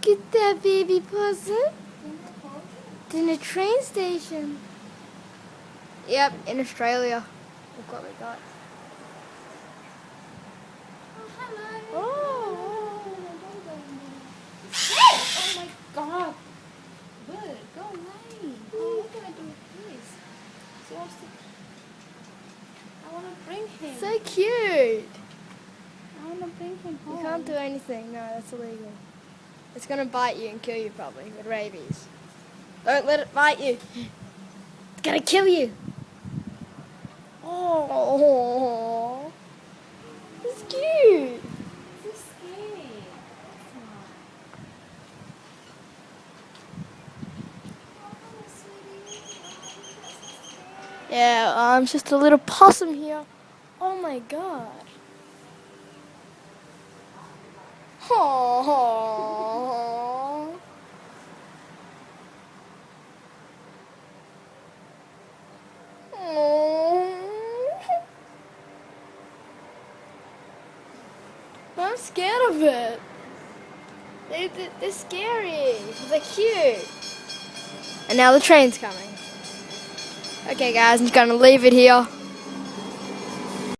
Look at that baby possum. It's in a train station. Yep, in Australia. Look what we got. Oh, hello. Oh. Oh my god. Bird, go away. Oh, what do I do with this? So he wants to... I want to bring him. So cute. I want to bring him home. You can't do anything. No, that's illegal. It's going to bite you and kill you probably with rabies. Don't let it bite you. It's going to kill you. Oh. It's cute. So scary. Yeah, it's just a little possum here. Oh my god. Oh. I'm scared of it. They're scary. They're cute. And now the train's coming. Okay guys, I'm just gonna leave it here.